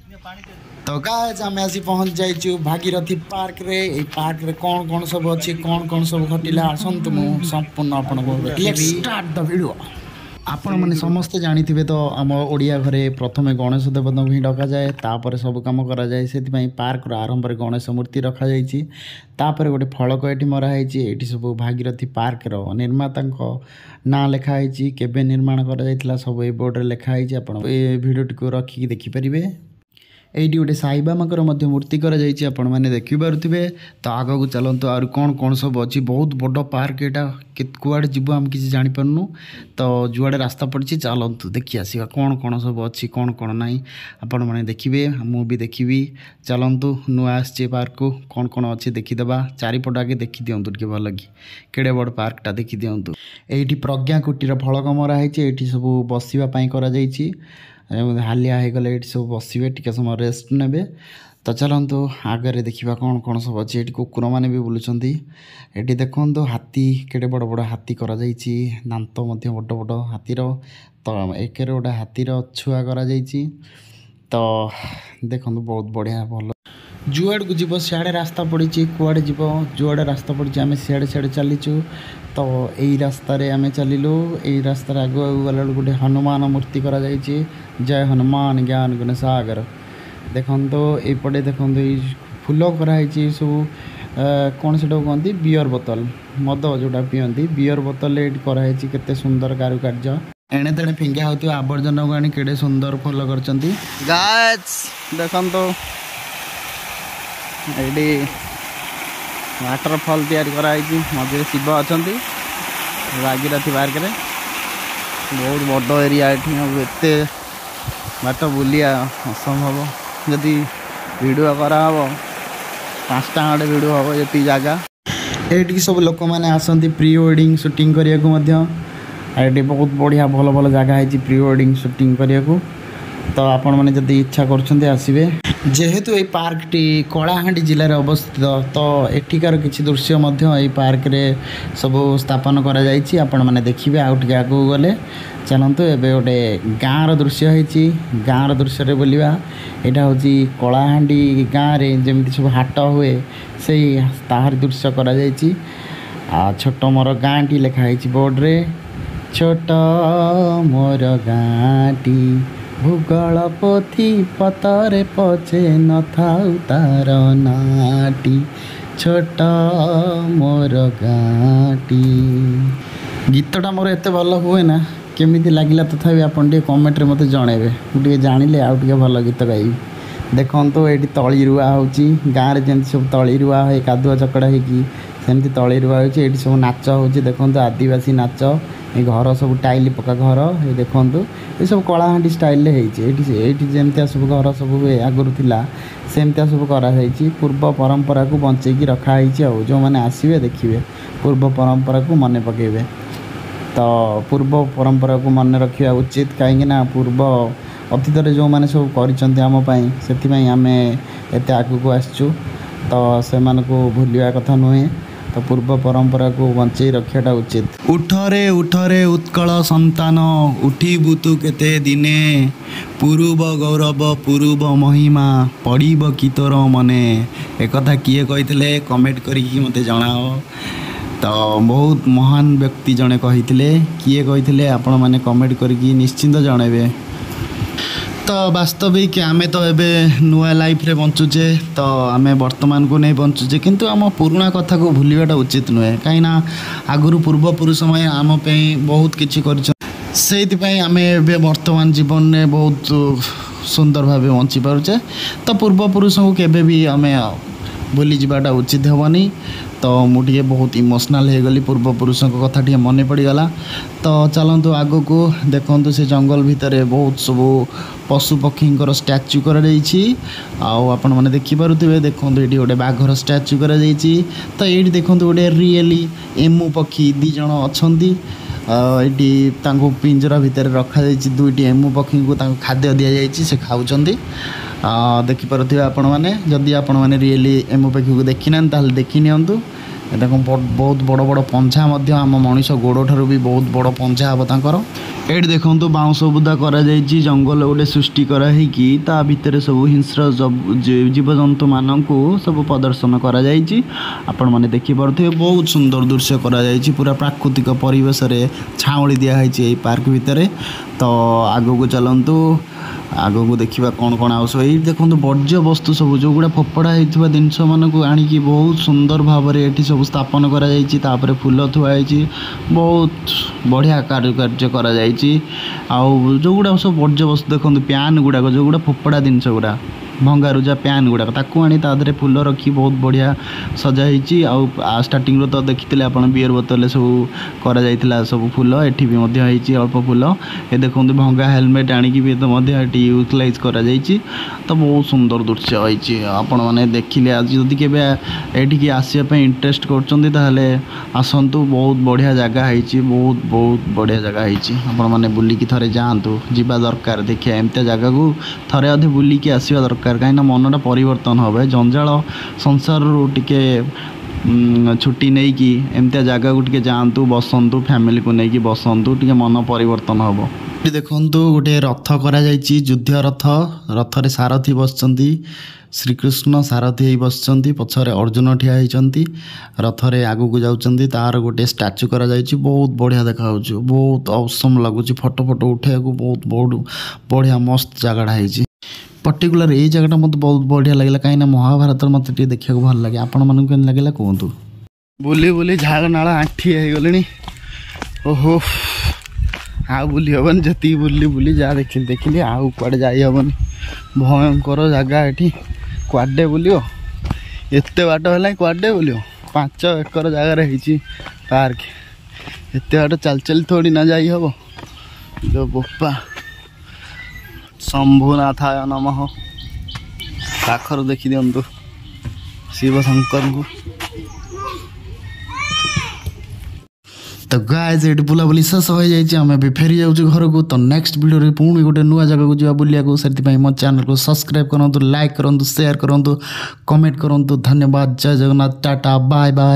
तो गाइस आम आसी पहुँच जाइछु भागीरथी पार्क रे। ए पार्क रे कौन कौन सब अच्छी कौन सब घटिला आसतु मु संपूर्ण आपनको लेट्स स्टार्ट द वीडियो। आपण मैंने समस्ते जानी तो आम ओडिया घरे प्रथमे गणेश देवता को ही डक जाए तापर सब कम करा जाए से पार्क आरंभ में गणेश मूर्ति रखा जापर गोटे फलक ये मराई ये सब भागीरथी पार्क निर्माता ना लिखाई केबे निर्माण करा सब ये बोर्ड लिखाई आप भिडियोटी को रखिकी देखिपारे। एटी गोटे साईबाबाकर मूर्ति मैंने देखिपे। तो आग को चलतु आ कौन कौन सब अच्छी बहुत बड़ पार्क यहाँ कुआड़े जीव आम किसी जापरनु। तो जुआड़े रास्ता पड़ी चलतु देखी आसवा कौन कौन सब अच्छी कौन कौन ना आपण मैंने देखिए मुझे देखी। चलतु नुआ आसी पार्क को कौन कौन अच्छी देखीदे चारिपट आगे देखी दिंतु टे भल कि केड़े बड़ पार्कटा देखी दिंतु। ये प्रज्ञा कुटीर फलक मराई ये सब बसवाई कर हालिया हो गले ये सब बसवे टे समय रेस्ट ने। तो चलतु आगे देखा कौन कौन सब अच्छे ये कुकुर मैंने भी बुलूँ ये देखो हाथी केड़े बड़ बड़ हाथी कर दांत बड़ बड़ हाथीर। तो एक गोटे हाथीर छुआ कर तो देखो बहुत बढ़िया भल जुआड़ को जीव सियाड़े रास्ता पड़ी कुआड़े जीव जुआड़े रास्ता पड़ी आम सियाड़े सियाड़े चलीचु। तो यही रास्तार आम चलू यही रास्तार आगु आगु गला गोटे हनुमान मूर्ति करा जय हनुमान ज्ञान गुण सागर देखो ये देखो फुल कराई सब कौन से कहते बियर बोतल मद जोटा पीती बियर बोतल ये कराई केते सुंदर कारुकार्य एणे तेणे फिंगा होती आवर्जना को आनी केड़े सुंदर फल कर देखो ये वाटरफल तैयारी कराई मझे शिव अच्छा भागीरथी पार्क रे बहुत बड़ एरिया एते बाट बुलिया असंभव जदि वीडियो कराव 5टा खंडे वीडियो हम ये जगह ये सब लोक मैंने आसती प्री वेडिंग शूटिंग करने को ये बहुत बढ़िया भल भल जगह है प्री वेडिंग शूटिंग करने को। तो आपण मैंने जदि इच्छा करछन्ते आसिबे जेहेतु ये पार्क टी कलाहांडी जिले में अवस्थित। तो एठिकार किसी दृश्य ये पार्क रे सब स्थापन करा जायछि आपण मैंने देखिए आउ टिके आगु गले चलतु एबे गोटे गाँव दृश्य होती गाँव दृश्य बोलिया यहाँ हूँ कलाहांडी गाँव रे जमी सब हाट हुए से ताहार दृश्य करा जायछि। छोट मोर गाँटी लिखाई बोर्ड रे छोट मोर गाँटी भूगोल पोथी पतरे पचे न थाउ तार नाटी छोट मोर गाँटी। गीतटा मोर एते भल हुए ना केमिति लागिला तथापि आपन टे कमेंट रे मते जणेबे टे जानिले आउ टे भल गीत गाइबी। देखंतो एठी तळी रुआ होची गाँ रे जेंति सब तळी रुआ है कादुआ चकड़ा है कि सेमति तळी रुआ होची एठी सब नाच होची देखंतो आदिवासी नाच ये घर सब टाइल पका घर ये देखु ये सब कलाहांडी स्टाइल ये जमती सब घर सब हुए आगुरी थिला सेमती सब कराई पूर्व परंपरा को बंचेकी रखाई जो मैंने आसवे देखिए पूर्व परंपरा को मन पकेबे। तो पूर्व परंपरा को मन रखा उचित कहीं पूर्व अतीत जो मैंने सब करमपाई से आम एत आग को आसचु। तो से भूलिया कथा नुहे तो पूर्व परंपरा को बंचे रखाटा उचित। उठरे उठरे उत्कल संतान उठी बुतु केते दिने पूर्व गौरव पूर्व महिमा पड़ब कि तोर मने एक किए कही कमेंट करिकी मते जणाओ। तो बहुत महान व्यक्ति जड़े कही किए कही आपण मैंने कमेंट करिकी निश्चिंत जनइबे। तो वास्तविक आम तो एबे नुआ लाइफ रे बंचुचे तो आम वर्तमान को नहीं बंचुचे किंतु आम पुराना कथा को भूलवाटा उचित नुहे कहीं आगुरी पूर्वपुरुष मैं आम बहुत किसी कर आम ए वर्तमान जीवन में बहुत सुंदर भाव बंची पारुचे। तो पूर्वपुरुष को केबे भी आम भूली जावाटा उचित हेनी। तो मुझे बहुत इमोशनल हो गली पूर्वपुरुषों कथा टे मन पड़गला। तो चलतु आग को देखु से जंगल भितर बहुत सब पशु पक्षी स्टैच्यू कर मैंने देखिपे देखो ये गोटे बाघर स्टैच्यू कर। तो ये देखो गोटे रियली एमु पक्षी दीज अच्छा ये पिंजरा भितर रखा दुईटी एमु पक्षी को खाद्य दि जाए खाऊँ देखिपे आपण मैंने जदि आपण मैंने रियली एमु पक्षी को देखी ना ताल देखी नियंतु देखो बहुत बड़ बड़ पंजा आम मनीष गोड़ ठारू भी बहुत बड़ पंजा हे तांकर ये देखो बाउंश बुदा कर जंगल गोटे सृष्टि कराई ता भितर सब हिंस्र जीवजंतु मानक सब प्रदर्शन आपण मैंने देखिपे बहुत सुंदर दृश्य कर पूरा प्राकृतिक परिवेश छाउली दिखाई पार्क भितर। तो आगो को चलतु आगो को देखा कौन कौन आस ये देखो वर्ज्य वस्तु सब जो गुड़ा फोपड़ा होता जिनस मानक आनिकी बहुत सुंदर भाव में सब स्थापन कर फूल थुआई बहुत बढ़िया कारुकार्य कर जो गुड़ा सब वर्ज्य वस्तु देखो प्यान गुड़ाक जो गुड़ा फोपड़ा जिनस गुड़ा भंगारुजा प्यान गुड़ाक ताकू आनी तादरे फूल रखी बहुत बढ़िया सजाई स्टार्टिंग रो तो देखी आप बियर बोतल सब कर सब फूल एठी भी अल्प फूल ये देखो भंगा हेलमेट आनिकी भी तो यूटिलाइज कर तो बहुत सुंदर दृश्य होती आपण मैंने देखिले आज जदि के आसपा इंटरेस्ट कर आसतु बहुत बढ़िया जगह है बहुत बहुत बढ़िया जगह है आपण मैंने बुलिकी थे जातु जा दरकार देखिए एमती जगह को थे अधे बुलिकी आसवा दरकार कहीं मनटा परिवर्तन हे जंजाल संसार टिके छुट्टी नहीं कि एमती जगह को टिके जातु बसंतु फैमिली को लेकिन बसंतु टिके मन परिवर्तन हम। देखु गोटे रथ कर युद्ध रथ रथरे सारथी बसचंती श्रीकृष्ण सारथी बसचंती पछरे अर्जुन ठिया होती रथरे आगू को जाउचंती तार गोटे स्टैचू करा जाइछि बहुत बढ़िया देखा बहुत औसम लगुच फोटो फोटो उठे बहुत बहुत बढ़िया मस्त जगह है पर्टिकुलर ये जगह मत बहुत बढ़िया लगे कहीं महाभारत मत देखा भल लगे आपण मन के लगे कहतु बुली बुली झाड़ नाला आंठी गले ओहो आ बुली हेन जी बुली बुली जा देखिली आउ कड़े जाइन भयंकर जगह ये क्वाडे बुलियो एत बाट है क्वाडे बुलियो 5 एकर जगार पार्क एत बाट चल चल थोड़ी ना जाई हम जो बोपा शंभुनाथाय नमः पाखर देखी दिंतु शिव शंकर को। तो गाइस ये बुलाबुली शेष हो जाए आम भी फेरी जाऊँ घर को। तो नेक्स्ट वीडियो पुणी गोटे नुआ जगह को जा बुलिया से मो चैनल को सब्सक्राइब करूँ लाइक करूँ शेयर करूँ कमेंट करूँ। धन्यवाद जय जगन्नाथ टाटा बाय बाय।